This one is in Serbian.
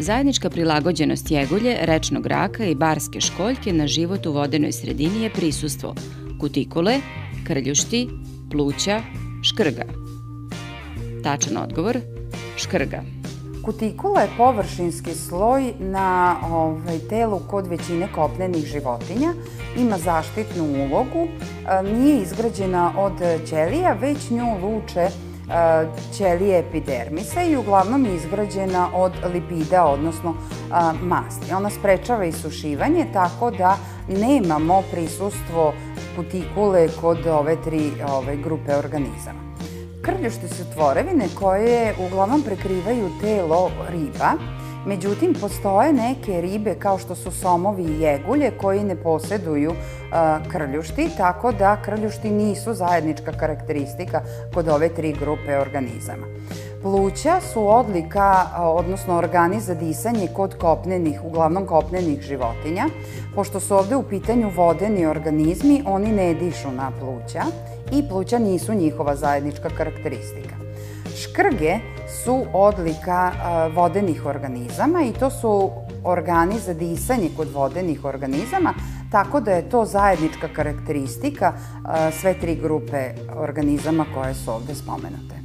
Zajednička prilagođenost jegulje, rečnog raka i barske školjke na život u vodenoj sredini je prisustvo kutikule, krljušti, pluća, škrga. Tačan odgovor – škrga. Kutikula je površinski sloj na telu kod većine kopnenih životinja. Ima zaštitnu ulogu, nije izgrađena od ćelija, već nju luče ćelije epidermisa i uglavnom je izgrađena od lipida, odnosno masti. Ona sprečava isušivanje, tako da nemamo prisustvo kutikule kod ove tri grupe organizama. Krljušti su tvorevine koje uglavnom prekrivaju telo riba, međutim postoje neke ribe kao što su somovi i jegulje koji ne poseduju krljušti, tako da krljušti nisu zajednička karakteristika kod ove tri grupe organizama. Pluća su odlika, odnosno organi za disanje kod uglavnom kopnenih životinja. Pošto su ovde u pitanju vodeni organizmi, oni ne dišu na pluća i pluća nisu njihova zajednička karakteristika. Škrge su odlika vodenih organizama i to su organi za disanje kod vodenih organizama, tako da je to zajednička karakteristika sve tri grupe organizama koje su ovde spomenute.